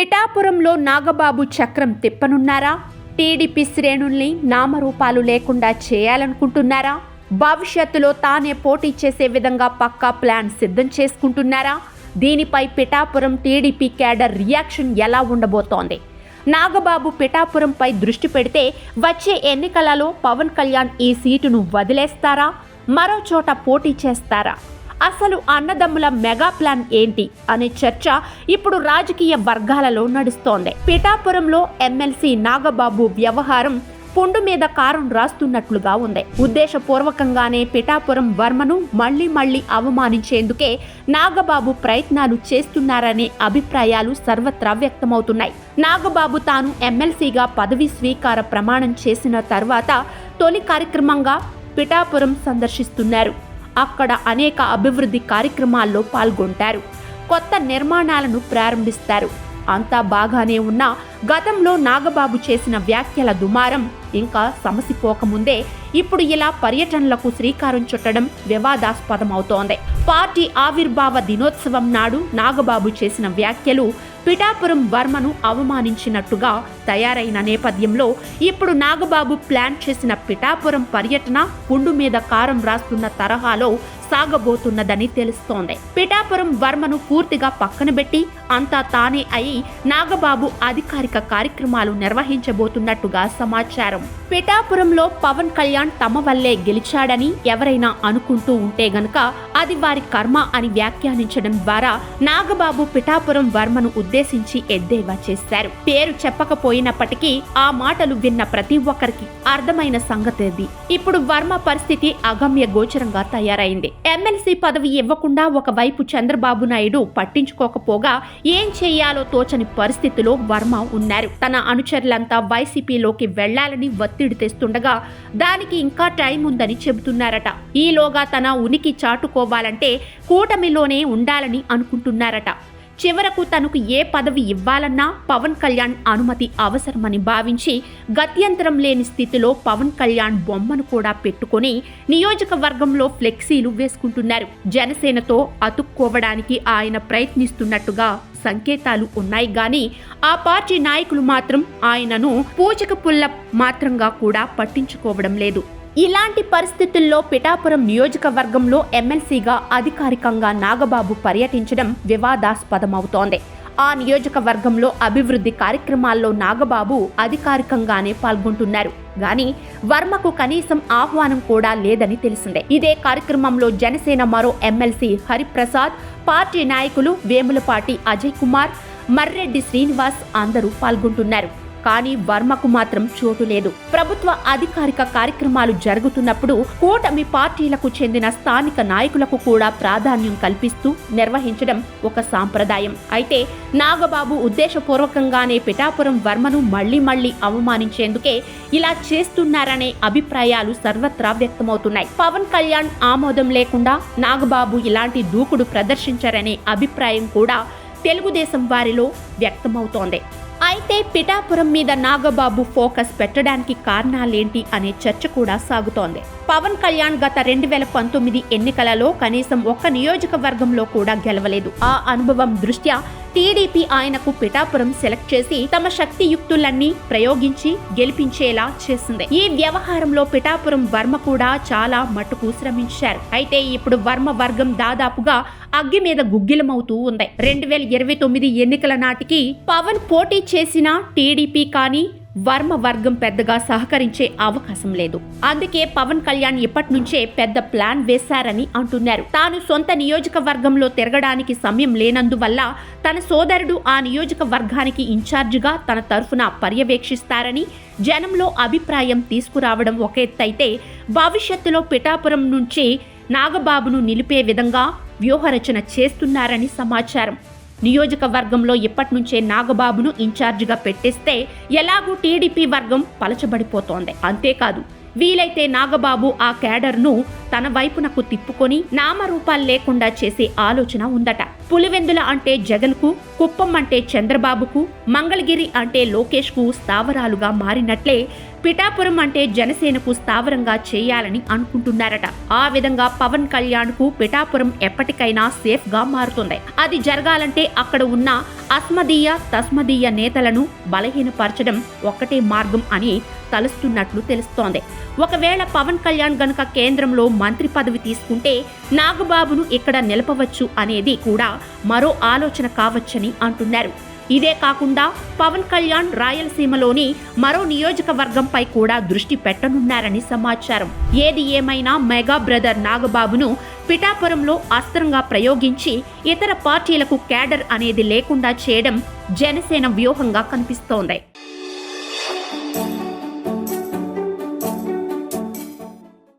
పిఠాపురంలో నాగబాబు చక్రం తిప్పనున్నారా? టీడీపీ శ్రేణుల్ని నామరూపాలు లేకుండా చేయాలనుకుంటున్నారా? భవిష్యత్తులో తానే పోటీ చేసే విధంగా పక్కా ప్లాన్ సిద్ధం చేసుకుంటున్నారా? దీనిపై పిఠాపురం టీడీపీ క్యాడర్ రియాక్షన్ ఎలా ఉండబోతోంది? నాగబాబు పిఠాపురంపై దృష్టి పెడితే వచ్చే ఎన్నికలలో పవన్ కళ్యాణ్ ఈ సీటును వదిలేస్తారా? మరో చోట పోటీ చేస్తారా? అసలు అన్నదమ్ముల మెగా ప్లాన్ ఏంటి అనే చర్చ ఇప్పుడు రాజకీయ వర్గాలలో నడుస్తోంది. పిఠాపురంలో ఎమ్మెల్సీ నాగబాబు వ్యవహారం పుండు మీద కారం రాస్తున్నట్లుగా ఉంది. ఉద్దేశపూర్వకంగానే పిఠాపురం వర్మను మళ్లీ అవమానించేందుకే నాగబాబు ప్రయత్నాలు చేస్తున్నారనే అభిప్రాయాలు సర్వత్రా వ్యక్తమవుతున్నాయి. నాగబాబు తాను ఎమ్మెల్సీగా పదవి స్వీకార ప్రమాణం చేసిన తర్వాత తొలి కార్యక్రమంగా పిఠాపురం సందర్శిస్తున్నారు. అక్కడ అనేక అభివృద్ధి కార్యక్రమాల్లో పాల్గొంటారు. కొత్త నిర్మాణాలను ప్రారంభిస్తారు. అంతా బాగానే ఉన్నా గతంలో నాగబాబు చేసిన వ్యాఖ్యల దుమారం ఇంకా సమసిపోకముందే ఇప్పుడు ఇలా పర్యటనలకు శ్రీకారం చుట్టడం వివాదాస్పదమవుతోంది. పార్టీ ఆవిర్భావ దినోత్సవం నాడు నాగబాబు చేసిన వ్యాఖ్యలు పిఠాపురం వర్మను అవమానించినట్టుగా తయారైన నేపథ్యంలో ఇప్పుడు నాగబాబు ప్లాన్ చేసిన పిఠాపురం పర్యటన పుండు మీద కారం రాస్తున్న తరహాలో సాగబోతున్నదని తెలుస్తోంది. పిఠాపురం వర్మను పూర్తిగా పక్కన పెట్టి అంతా తానే అయి నాగబాబు అధికారిక కార్యక్రమాలు నిర్వహించబోతున్నట్టుగా సమాచారం. పిఠాపురంలో పవన్ కళ్యాణ్ తమ వల్లే గెలిచాడని ఎవరైనా అనుకుంటూ ఉంటే గనక అది వారి కర్మ అని వ్యాఖ్యానించడం ద్వారా నాగబాబు పిఠాపురం వర్మను ఉద్దేశించి ఎద్దేవా చేశారు. పేరు చెప్పకపోయినప్పటికీ ఆ మాటలు విన్న ప్రతి ఒక్కరికి అర్థమైన సంగతి. ఇప్పుడు వర్మ పరిస్థితి అగమ్య గోచరంగా తయారైంది. ఎమ్మెల్సీ పదవి ఇవ్వకుండా ఒకవైపు చంద్రబాబు నాయుడు పట్టించుకోకపోగా ఏం చేయాలో తోచని పరిస్థితిలో వర్మ ఉన్నారు. తన అనుచరులంతా వైసీపీలోకి వెళ్లాలని ఒత్తిడి తెస్తుండగా దానికి ఇంకా టైం ఉందని చెబుతున్నారట. ఈలోగా తన ఉనికి చాటుకోవాలంటే కూటమిలోనే ఉండాలని అనుకుంటున్నారట. చివరకు తనకు ఏ పదవి ఇవ్వాలన్నా పవన్ కళ్యాణ్ అనుమతి అవసరమని భావించి గత్యంతరం లేని స్థితిలో పవన్ కళ్యాణ్ బొమ్మను కూడా పెట్టుకొని నియోజకవర్గంలో ఫ్లెక్సీలు వేసుకుంటున్నారు. జనసేనతో అతుక్కోవడానికి ఆయన ప్రయత్నిస్తున్నట్టుగా సంకేతాలు ఉన్నాయి గాని ఆ పార్టీ నాయకులు మాత్రం ఆయనను పూచిక పుల్ల మాత్రంగా కూడా పట్టించుకోవడం లేదు. ఇలాంటి పరిస్థితుల్లో పిఠాపురం నియోజకవర్గంలో ఎమ్మెల్సీగా అధికారికంగా నాగబాబు పర్యటించడం వివాదాస్పదమవుతోంది. ఆ నియోజకవర్గంలో అభివృద్ధి కార్యక్రమాల్లో నాగబాబు అధికారికంగానే పాల్గొంటున్నారు గాని వర్మకు కనీసం ఆహ్వానం కూడా లేదని తెలిసిందే. ఇదే కార్యక్రమంలో జనసేన మరో ఎమ్మెల్సీ హరిప్రసాద్, పార్టీ నాయకులు వేములపాటి అజయ్ కుమార్, మర్రెడ్డి శ్రీనివాస్ అందరూ పాల్గొంటున్నారు. కానీ వర్మకు మాత్రం చోటు లేదు. ప్రభుత్వ అధికారిక కార్యక్రమాలు జరుగుతున్నప్పుడు కూటమి పార్టీలకు చెందిన స్థానిక నాయకులకు కూడా ప్రాధాన్యం కల్పిస్తూ నిర్వహించడం ఒక సాంప్రదాయం. అయితే నాగబాబు ఉద్దేశపూర్వకంగానే పిఠాపురం వర్మను మళ్లీ అవమానించేందుకే ఇలా చేస్తున్నారనే అభిప్రాయాలు సర్వత్రా వ్యక్తమవుతున్నాయి. పవన్ కళ్యాణ్ ఆమోదం లేకుండా నాగబాబు ఇలాంటి దూకుడు ప్రదర్శించారనే అభిప్రాయం కూడా తెలుగుదేశం వారిలో వ్యక్తమవుతోంది. అయితే పిఠాపురం మీద నాగబాబు ఫోకస్ పెట్టడానికి కారణాలేంటి అనే చర్చ కూడా సాగుతోంది. పవన్ కళ్యాణ్ గత 2019 ఎన్నికలలో కనీసం ఒక్క నియోజకవర్గంలో కూడా గెలవలేదు. ఆ అనుభవం దృష్ట్యా టీడీపీ ఆయనకు పిఠాపురం సెలెక్ట్ చేసి తమ శక్తియుక్తులన్నీ ప్రయోగించి గెలిపించేలా చేసింది. ఈ వ్యవహారంలో పిఠాపురం వర్మ కూడా చాలా మట్టుకు శ్రమించారు. అయితే ఇప్పుడు వర్మ వర్గం దాదాపుగా అగ్గి మీద గుగ్గిలమవుతూ ఉంది. 2029 ఎన్నికల నాటికి పవన్ పోటీ చేసిన టీడీపీ కానీ వర్మ వర్గం పెద్దగా సహకరించే అవకాశం లేదు. అందుకే పవన్ కళ్యాణ్ ఇప్పటి నుంచే పెద్ద ప్లాన్ వేశారని అంటున్నారు. తాను సొంత నియోజకవర్గంలో తిరగడానికి సమయం లేనందువల్ల తన సోదరుడు ఆ నియోజకవర్గానికి ఇన్ఛార్జిగా తన తరఫున పర్యవేక్షిస్తారని జనంలో అభిప్రాయం తీసుకురావడం ఒక ఎత్తైతే భవిష్యత్తులో పిఠాపురం నుంచి నాగబాబును నిలిపే విధంగా వ్యూహరచన చేస్తున్నారని సమాచారం. నియోజకవర్గంలో ఇప్పటి నుంచే నాగబాబును ఇన్ఛార్జిగా పెట్టేస్తే ఎలాగూ టీడీపీ వర్గం పలచబడిపోతోంది. అంతేకాదు వీలైతే నాగబాబు ఆ క్యాడర్ను తన వైపునకు తిప్పుకొని నామరూపాలు లేకుండా చేసే ఆలోచన ఉందట. పులివెందుల అంటే జగన్కు, కుప్పం అంటే చంద్రబాబుకు, మంగళగిరి అంటే లోకేష్కు స్థావరాలుగా మారినట్లే పిఠాపురం అంటే జనసేనకు స్థావరంగా చేయాలని అనుకుంటున్నారట. ఆ విధంగా పవన్ కళ్యాణ్ కు పిఠాపురం ఎప్పటికైనా సేఫ్ గా మారుతుంది. అది జరగాలంటే అక్కడ ఉన్న అస్మదీయ తస్మదీయ నేతలను బలహీనపరచడం ఒక్కటే మార్గం అని తలుస్తున్నట్లు తెలుస్తోంది. ఒకవేళ పవన్ కళ్యాణ్ గనుక కేంద్రంలో మంత్రి పదవి తీసుకుంటే నాగబాబును ఇక్కడ నిలపవచ్చు అనేది కూడా మరో ఆలోచన కావచ్చని అంటున్నారు. ఇదే కాకుండా పవన్ కళ్యాణ్ రాయలసీమలోని మరో నియోజకవర్గంపై కూడా దృష్టి పెట్టనున్నారని సమాచారం. ఏది ఏమైనా మెగా బ్రదర్ నాగబాబును పిఠాపురంలో అస్త్రంగా ప్రయోగించి ఇతర పార్టీలకు క్యాడర్ అనేది లేకుండా చేయడం జనసేన వ్యూహంగా కనిపిస్తోంది.